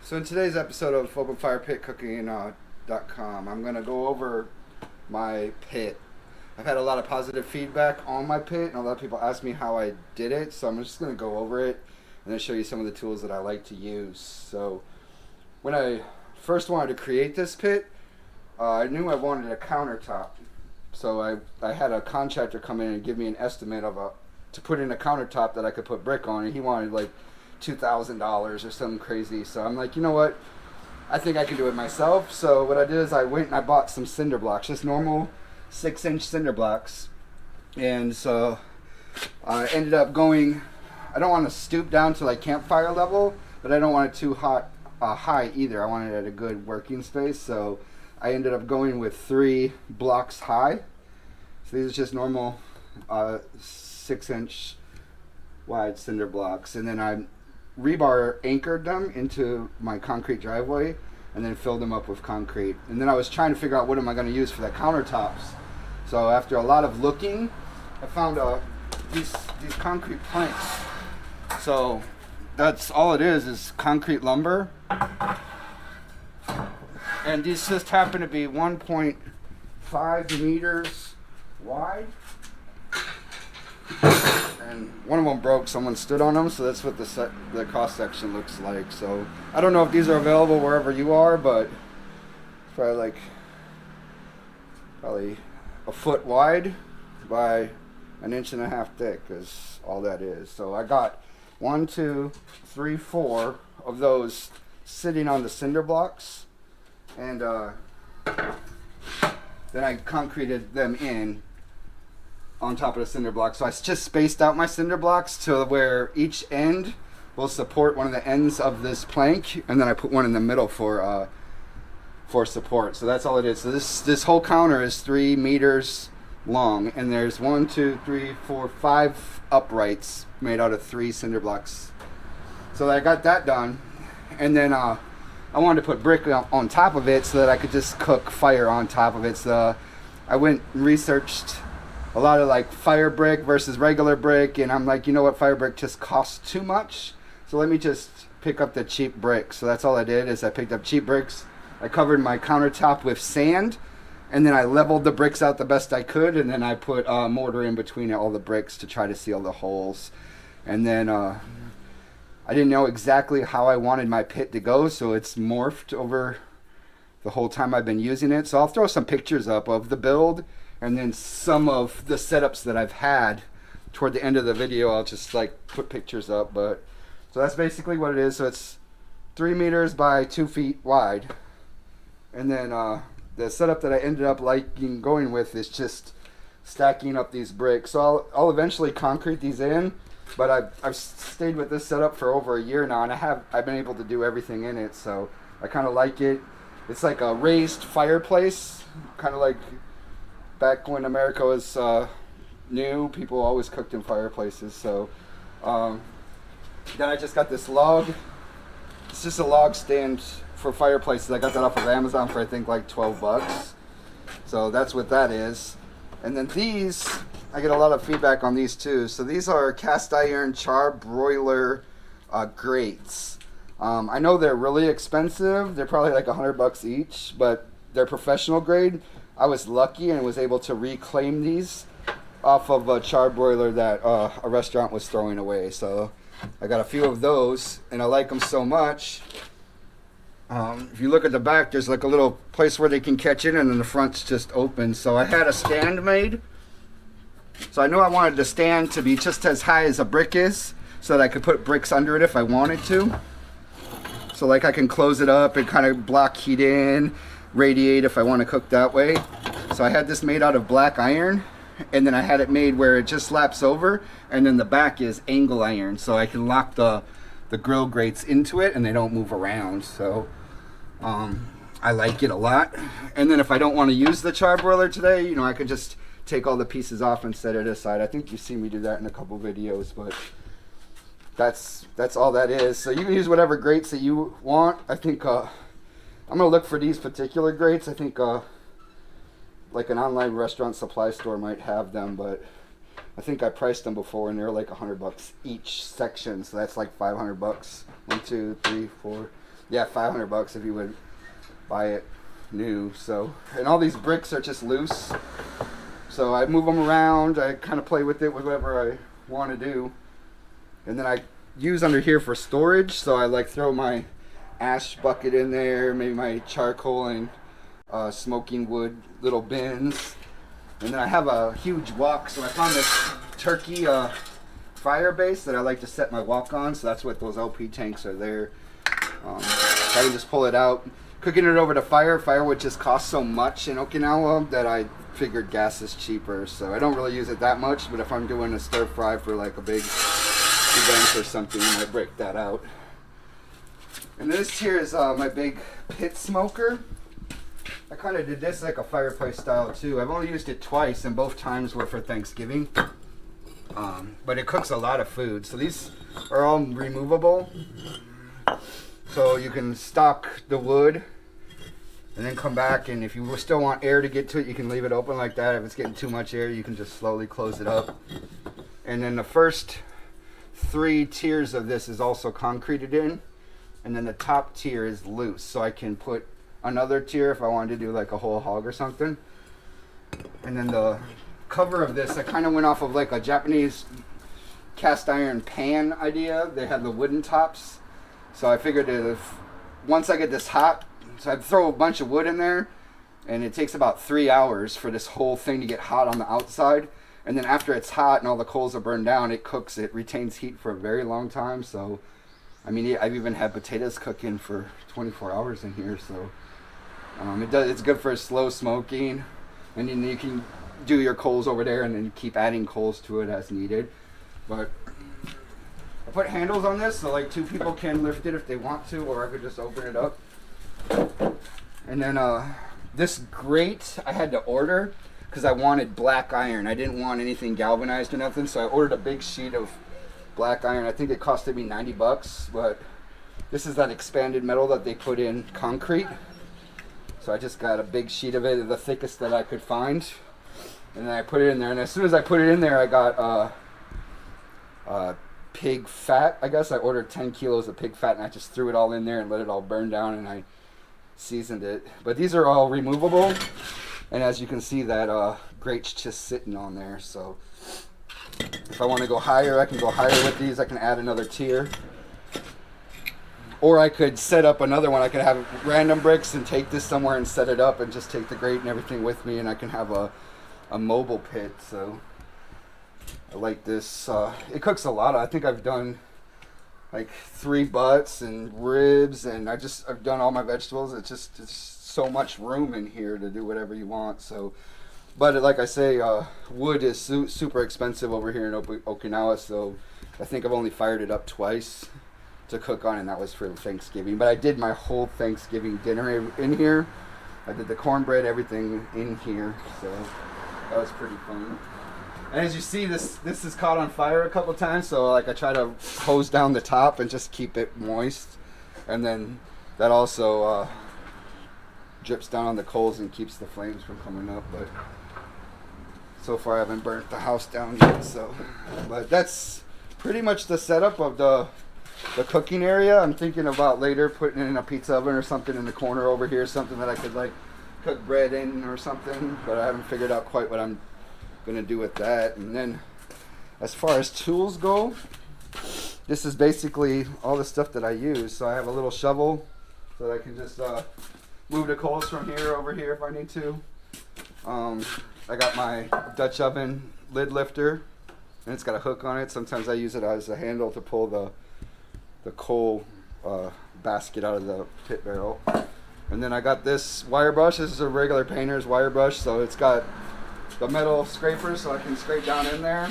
So in today's episode of openfirepitcooking.com, I'm going to go over my pit. I've had a lot of positive feedback on my pit, and a lot of people ask me how I did it, so I'm just going to go over it and then show you some of the tools that I like to use. So when I first wanted to create this pit, I knew I wanted a countertop. So I had a contractor come in and give me an estimate of to put in a countertop that I could put brick on, and he wanted like $2,000 or something crazy. So I'm like, you know what? I think I can do it myself. So what I did is I went and I bought some cinder blocks, just normal 6-inch cinder blocks. And so I ended up going, I don't want to stoop down to like campfire level, but I don't want it too high either. I wanted it at a good working space. So I ended up going with 3 blocks high. So these are just normal 6-inch wide cinder blocks. And then I rebar anchored them into my concrete driveway and then filled them up with concrete. And then I was trying to figure out what am I going to use for the countertops. So after a lot of looking, I found these concrete planks. So that's all it is concrete lumber. And these just happen to be 1.5 meters wide. And one of them broke, someone stood on them, so that's what the cross section looks like. So I don't know if these are available wherever you are, but it's probably a foot wide by 1.5 inches thick is all that is. So I got 1, 2, 3, 4 of those sitting on the cinder blocks, and then I concreted them in on top of the cinder block. So I just spaced out my cinder blocks to where each end will support one of the ends of this plank, and then I put one in the middle for support. So that's all it is. So this whole counter is 3 meters long, and there's 1, 2, 3, 4, 5 uprights made out of 3 cinder blocks. So I got that done, and then I wanted to put brick on top of it so that I could just cook fire on top of it. So I went and researched a lot of like fire brick versus regular brick, and I'm like, you know what, fire brick just costs too much, so let me just pick up the cheap bricks. So that's all I did, is I picked up cheap bricks. I covered my countertop with sand, and then I leveled the bricks out the best I could, and then I put mortar in between all the bricks to try to seal the holes. And then I didn't know exactly how I wanted my pit to go, so it's morphed over the whole time I've been using it. So I'll throw some pictures up of the build, and then some of the setups that I've had toward the end of the video. I'll just like put pictures up. But so that's basically what it is. So it's 3 meters by 2 feet wide, and then the setup that I ended up liking going with is just stacking up these bricks. So I'll eventually concrete these in, but I've stayed with this setup for over a year now, and I've been able to do everything in it. So I kind of like it. It's like a raised fireplace, kind of like back when America was new, people always cooked in fireplaces. So then I just got this log. It's just a log stand for fireplaces. I got that off of Amazon for I think like $12. So that's what that is. And then these, I get a lot of feedback on these too. So these are cast iron charbroiler grates. I know they're really expensive. They're probably like $100 each, but they're professional grade. I was lucky and was able to reclaim these off of a charbroiler that a restaurant was throwing away. So I got a few of those, and I like them so much. If you look at the back, there's like a little place where they can catch it, and then the front's just open. So I had a stand made. So I knew I wanted the stand to be just as high as a brick is, so that I could put bricks under it if I wanted to. So like I can close it up and kind of block heat in, radiate if I want to cook that way. So I had this made out of black iron, and then I had it made where it just slaps over, and then the back is angle iron, so I can lock the grill grates into it and they don't move around. So I like it a lot. And then if I don't want to use the charbroiler today, you know, I could just take all the pieces off and set it aside. I think you've seen me do that in a couple videos, but that's all that is. So you can use whatever grates that you want. I think I'm gonna look for these particular grates. I think like an online restaurant supply store might have them, but I think I priced them before and they're like $100 each section, so that's like $500. 1, 2, 3, 4. Yeah, $500 if you would buy it new. So, and all these bricks are just loose. So I move them around. I kind of play with it with whatever I want to do. And then I use under here for storage. So I like throw my ash bucket in there, maybe my charcoal and smoking wood little bins. And then I have a huge wok. So I found this turkey fire base that I like to set my wok on. So that's what those LP tanks are there. So I can just pull it out. Cooking it over to firewood just costs so much in Okinawa that I figured gas is cheaper. So I don't really use it that much, but if I'm doing a stir fry for like a big event or something, I might break that out. And this here is my big pit smoker. I kind of did this like a fireplace style too. I've only used it twice, and both times were for Thanksgiving. But it cooks a lot of food. So these are all removable. So you can stock the wood and then come back, and if you still want air to get to it, you can leave it open like that. If it's getting too much air, you can just slowly close it up. And then the first 3 tiers of this is also concreted in, and then the top tier is loose. So I can put another tier if I wanted to do like a whole hog or something. And then the cover of this, I kind of went off of like a Japanese cast iron pan idea. They had the wooden tops. So I figured if once I get this hot, so I'd throw a bunch of wood in there, and it takes about 3 hours for this whole thing to get hot on the outside. And then after it's hot and all the coals are burned down, it cooks, it retains heat for a very long time. So, I mean, I've even had potatoes cooking for 24 hours in here. So, it's good for slow smoking, and then you can do your coals over there and then keep adding coals to it as needed. But I put handles on this so like 2 people can lift it if they want to, or I could just open it up. And then this grate I had to order because I wanted black iron. I didn't want anything galvanized or nothing, so I ordered a big sheet of black iron. I think it costed me $90, but this is that expanded metal that they put in concrete. So I just got a big sheet of it, the thickest that I could find, and then I put it in there. And as soon as I put it in there, I got pig fat. I guess I ordered 10 kilos of pig fat, and I just threw it all in there and let it all burn down, and I seasoned it. But these are all removable, and as you can see, that grate's just sitting on there. So if I want to go higher, I can go higher with these. I can add another tier, or I could set up another one. I could have random bricks and take this somewhere and set it up and just take the grate and everything with me, and I can have a mobile pit. So I like this. It cooks a lot. I think I've done like 3 butts and ribs, and I've done all my vegetables. It's so much room in here to do whatever you want. So, but like I say, wood is super expensive over here in Okinawa. So I think I've only fired it up twice to cook on, and that was for Thanksgiving. But I did my whole Thanksgiving dinner in here. I did the cornbread, everything in here. So that was pretty fun. And as you see, this is caught on fire a couple times, so like I try to hose down the top and just keep it moist, and then that also drips down on the coals and keeps the flames from coming up. But so far I haven't burnt the house down yet. So, but that's pretty much the setup of the cooking area. I'm thinking about later putting in a pizza oven or something in the corner over here, something that I could like cook bread in or something, but I haven't figured out quite what I'm gonna do with that. And then as far as tools go, this is basically all the stuff that I use. So I have a little shovel so that I can just move the coals from here over here if I need to. I got my Dutch oven lid lifter, and it's got a hook on it. Sometimes I use it as a handle to pull the coal basket out of the pit barrel. And then I got this wire brush. This is a regular painter's wire brush, so it's got the metal scraper so I can scrape down in there,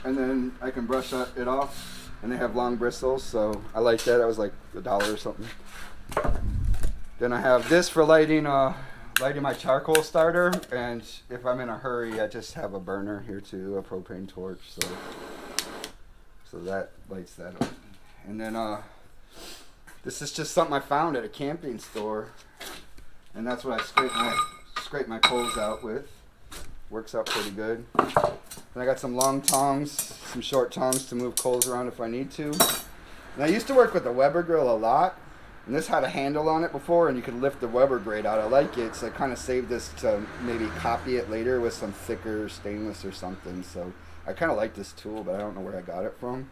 and then I can brush it off, and they have long bristles, so I like that. That was like $1 or something. Then I have this for lighting my charcoal starter, and if I'm in a hurry, I just have a burner here too, a propane torch, so that lights that up. And then this is just something I found at a camping store, and that's what I scrape my coals out with. Works out pretty good. Then I got some long tongs, some short tongs to move coals around if I need to. And I used to work with the Weber grill a lot, And this had a handle on it before, and you could lift the Weber grate out. I like it, so I kind of saved this to maybe copy it later with some thicker stainless or something. So I kind of like this tool, but I don't know where I got it from.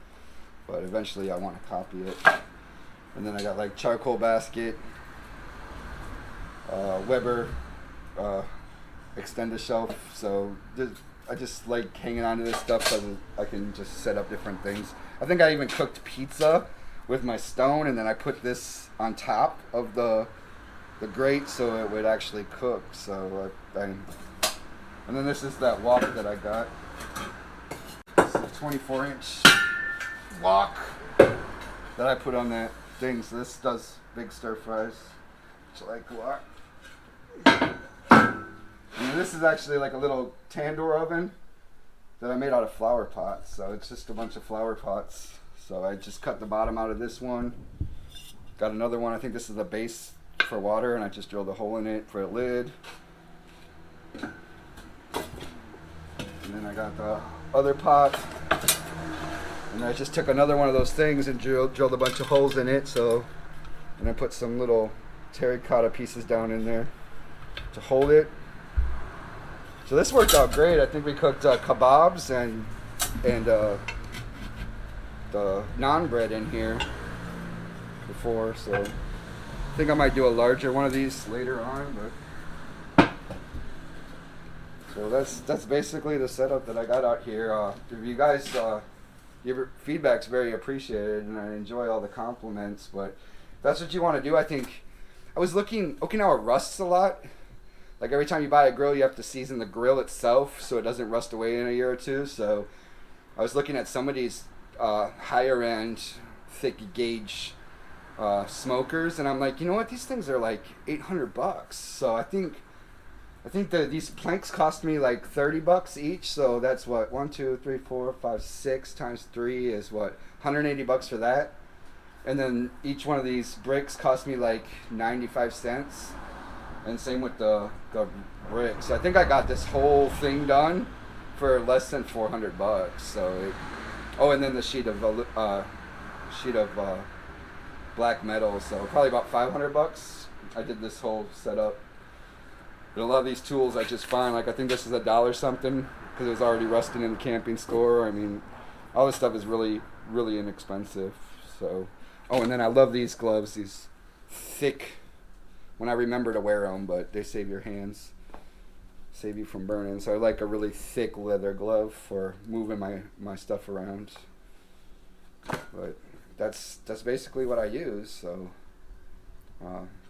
But eventually I want to copy it. And then I got like charcoal basket, Weber extender shelf. So I just like hanging on to this stuff so I can just set up different things. I think I even cooked pizza with my stone, and then I put this on top of the grate so it would actually cook. So and then this is that wok that I got. This is a 24-inch wok that I put on that thing. So this does big stir fries, which I like a lot. And this is actually like a little tandoor oven that I made out of flower pots. So it's just a bunch of flower pots. So I just cut the bottom out of this one. Got another one. I think this is the base for water, and I just drilled a hole in it for a lid. And then I got the other pot. And I just took another one of those things and drilled a bunch of holes in it. So, and I put some little terracotta pieces down in there to hold it. So this worked out great. I think we cooked kebabs and the naan bread in here before, so I think I might do a larger one of these later on. But so that's basically the setup that I got out here. If you guys, your feedback's very appreciated, and I enjoy all the compliments. But if that's what you want to do, I think I was looking. Okinawa rusts a lot. Like every time you buy a grill, you have to season the grill itself so it doesn't rust away in a year or two. So I was looking at some of these higher end thick gauge smokers, and I'm like, you know what, these things are like $800. So I think that these planks cost me like $30 each. So that's what 1, 2, 3, 4, 5, 6 times 3 is what, $180 for that. And then each one of these bricks cost me like 95 cents. And same with the bricks. I think I got this whole thing done for less than $400. So and then the sheet of black metal. So probably about $500. I did this whole setup. But a lot of these tools I just find, like I think this is $1 something because it was already rusting in the camping store. I mean, all this stuff is really, really inexpensive. So, and then I love these gloves. These thick. When I remember to wear them, but they save your hands, save you from burning. So I like a really thick leather glove for moving my stuff around. But that's basically what I use. So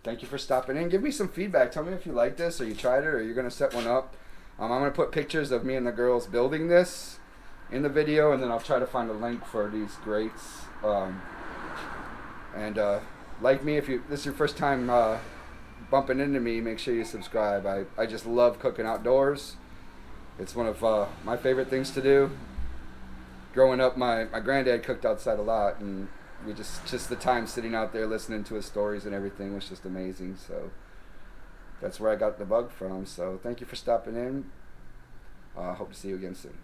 thank you for stopping in. Give me some feedback. Tell me if you like this or you tried it or you're gonna set one up. I'm gonna put pictures of me and the girls building this in the video, and then I'll try to find a link for these grates. Like me, if this is your first time bumping into me, make sure you subscribe. I just love cooking outdoors. It's one of my favorite things to do. Growing up, my granddad cooked outside a lot, and we just the time sitting out there listening to his stories and everything was just amazing. So that's where I got the bug from. So thank you for stopping in. Hope to see you again soon.